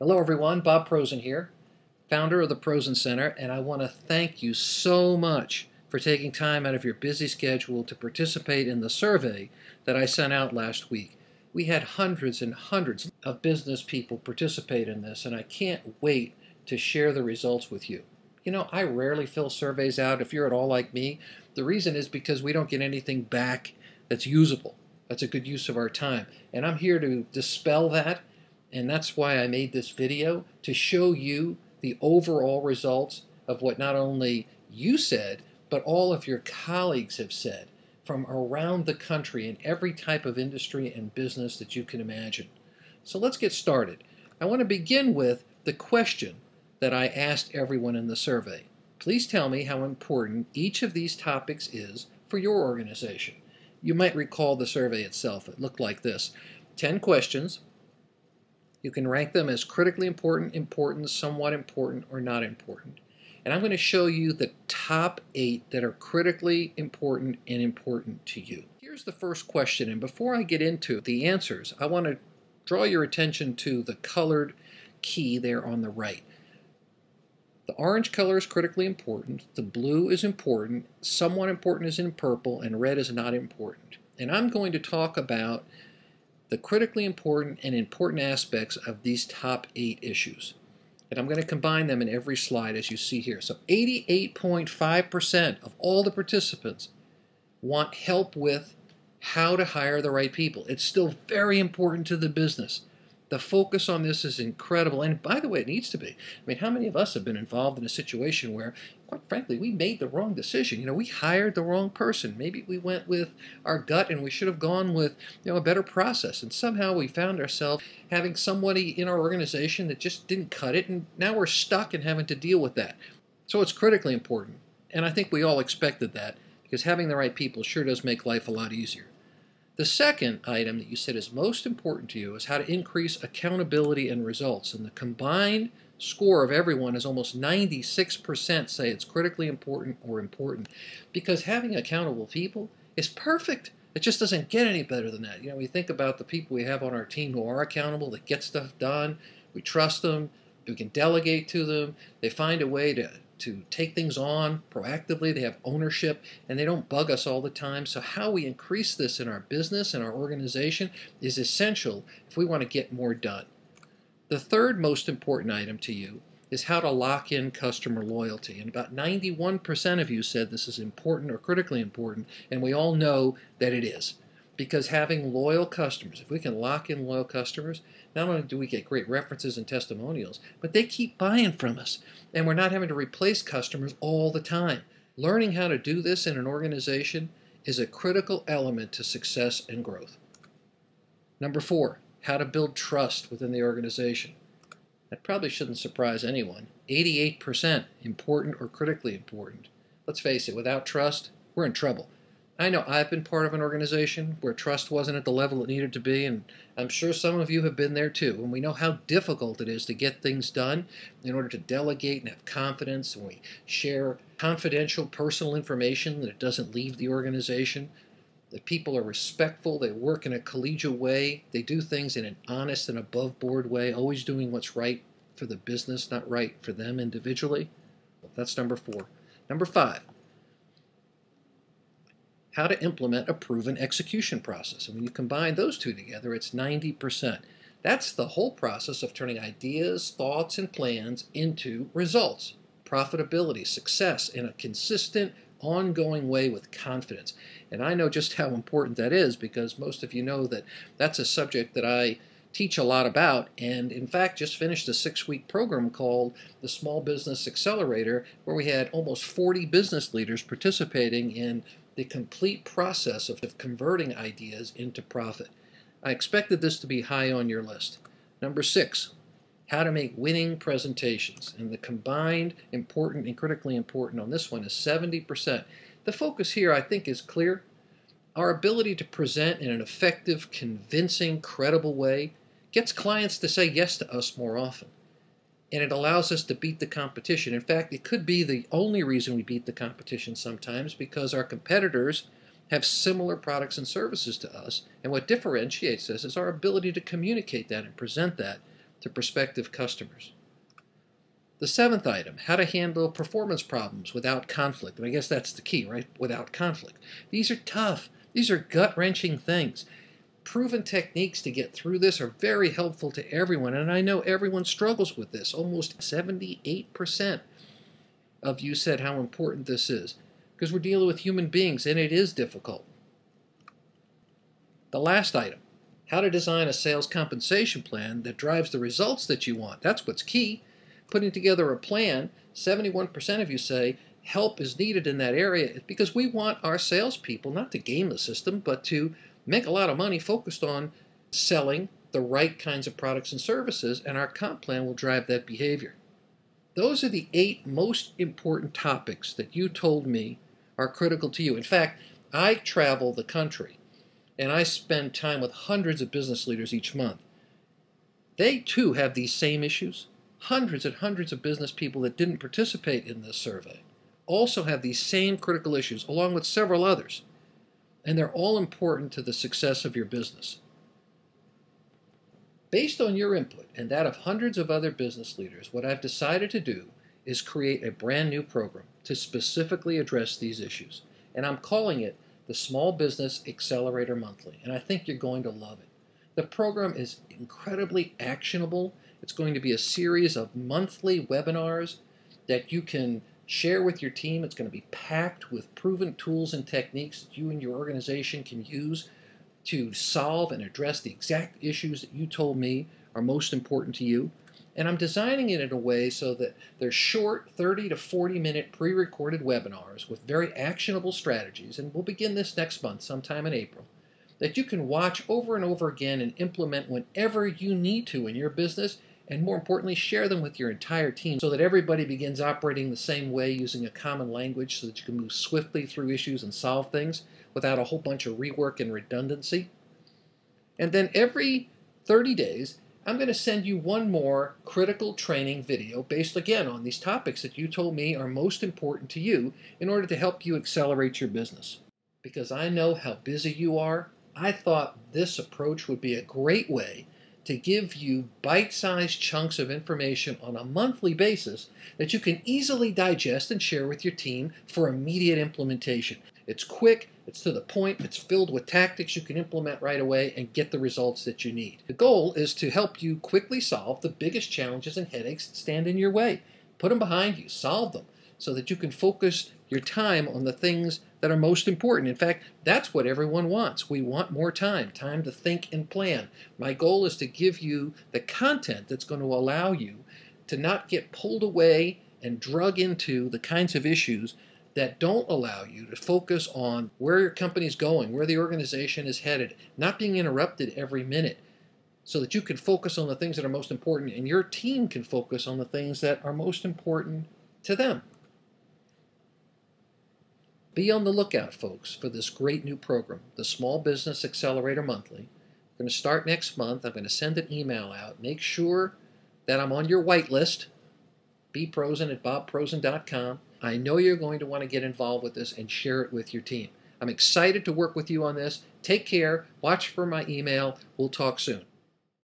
Hello everyone, Bob Prosen here, founder of the Prosen Center, and I want to thank you so much for taking time out of your busy schedule to participate in the survey that I sent out last week. We had hundreds and hundreds of business people participate in this, and I can't wait to share the results with you. You know, I rarely fill surveys out if you're at all like me. The reason is because we don't get anything back that's usable. That's a good use of our time. And I'm here to dispel that. And that's why I made this video, to show you the overall results of what not only you said, but all of your colleagues have said from around the country in every type of industry and business that you can imagine. So let's get started. I want to begin with the question that I asked everyone in the survey. Please tell me how important each of these topics is for your organization. You might recall the survey itself. It looked like this. 10 questions. You can rank them as critically important, important, somewhat important, or not important. And I'm going to show you the top 8 that are critically important and important to you. Here's the first question, and before I get into the answers, I want to draw your attention to the colored key there on the right. The orange color is critically important, the blue is important, somewhat important is in purple, and red is not important. And I'm going to talk about the critically important and important aspects of these top 8 issues. And I'm going to combine them in every slide as you see here. So 88.5% of all the participants want help with how to hire the right people. It's still very important to the business. The focus on this is incredible, and by the way, it needs to be. I mean, how many of us have been involved in a situation where, quite frankly, we made the wrong decision? You know, we hired the wrong person. Maybe we went with our gut and we should have gone with, a better process, and somehow we found ourselves having somebody in our organization that just didn't cut it, and now we're stuck and having to deal with that. So it's critically important, and I think we all expected that, because having the right people sure does make life a lot easier. The second item that you said is most important to you is how to increase accountability and results. And the combined score of everyone is almost 96% say it's critically important or important, because having accountable people is perfect. It just doesn't get any better than that. We think about the people we have on our team who are accountable, that get stuff done, we trust them, we can delegate to them, they find a way to take things on proactively, they have ownership, and they don't bug us all the time. So how we increase this in our business and our organization is essential if we want to get more done. The third most important item to you is how to lock in customer loyalty. And about 91% of you said this is important or critically important, and we all know that it is. Because having loyal customers, if we can lock in loyal customers, not only do we get great references and testimonials, but they keep buying from us. And we're not having to replace customers all the time. Learning how to do this in an organization is a critical element to success and growth. Number 4, how to build trust within the organization. That probably shouldn't surprise anyone. 88% important or critically important. Let's face it, without trust, we're in trouble. I know I've been part of an organization where trust wasn't at the level it needed to be, and I'm sure some of you have been there too. And we know how difficult it is to get things done in order to delegate and have confidence, and we share confidential personal information that it doesn't leave the organization. That people are respectful, they work in a collegial way, they do things in an honest and above board way, always doing what's right for the business, not right for them individually. That's number 4. Number 5. How to implement a proven execution process. And when you combine those two together, it's 90%. That's the whole process of turning ideas, thoughts, and plans into results, profitability, success in a consistent, ongoing way with confidence. And I know just how important that is, because most of you know that that's a subject that I teach a lot about, and in fact just finished a 6-week program called the Small Business Accelerator, where we had almost 40 business leaders participating in the complete process of converting ideas into profit. I expected this to be high on your list. Number 6, how to make winning presentations. And the combined important and critically important on this one is 70%. The focus here, I think, is clear. Our ability to present in an effective, convincing, credible way gets clients to say yes to us more often. And it allows us to beat the competition. In fact, it could be the only reason we beat the competition sometimes, because our competitors have similar products and services to us, and what differentiates us is our ability to communicate that and present that to prospective customers. The seventh item, how to handle performance problems without conflict. And I guess that's the key, right? Without conflict. These are tough. These are gut-wrenching things. Proven techniques to get through this are very helpful to everyone, and I know everyone struggles with this. Almost 78% of you said how important this is, because we're dealing with human beings, and it is difficult. The last item, how to design a sales compensation plan that drives the results that you want. That's what's key. Putting together a plan, 71% of you say help is needed in that area because we want our salespeople not to game the system, but to make a lot of money focused on selling the right kinds of products and services, and our comp plan will drive that behavior. Those are the 8 most important topics that you told me are critical to you. In fact, I travel the country, and I spend time with hundreds of business leaders each month. They, too, have these same issues. Hundreds and hundreds of business people that didn't participate in this survey also have these same critical issues, along with several others. And they're all important to the success of your business. Based on your input and that of hundreds of other business leaders, what I've decided to do is create a brand new program to specifically address these issues. And I'm calling it the Small Business Accelerator Monthly, and I think you're going to love it. The program is incredibly actionable. It's going to be a series of monthly webinars that you can share with your team. It's going to be packed with proven tools and techniques that you and your organization can use to solve and address the exact issues that you told me are most important to you. And I'm designing it in a way so that they're short 30 to 40 minute pre-recorded webinars with very actionable strategies, and we'll begin this next month, sometime in April, that you can watch over and over again and implement whenever you need to in your business, and more importantly, share them with your entire team so that everybody begins operating the same way, using a common language so that you can move swiftly through issues and solve things without a whole bunch of rework and redundancy. And then every 30 days, I'm going to send you one more critical training video based, again, on these topics that you told me are most important to you in order to help you accelerate your business. Because I know how busy you are, I thought this approach would be a great way to give you bite-sized chunks of information on a monthly basis that you can easily digest and share with your team for immediate implementation. It's quick, it's to the point, it's filled with tactics you can implement right away and get the results that you need. The goal is to help you quickly solve the biggest challenges and headaches that stand in your way. Put them behind you, solve them, so that you can focus your time on the things that are most important. In fact, that's what everyone wants. We want more time to think and plan. My goal is to give you the content that's going to allow you to not get pulled away and drug into the kinds of issues that don't allow you to focus on where your company's going, where the organization is headed, not being interrupted every minute, so that you can focus on the things that are most important and your team can focus on the things that are most important to them. Be on the lookout, folks, for this great new program, the Small Business Accelerator Monthly. We're going to start next month. I'm going to send an email out. Make sure that I'm on your whitelist, bprosen@bobprosen.com. I know you're going to want to get involved with this and share it with your team. I'm excited to work with you on this. Take care. Watch for my email. We'll talk soon.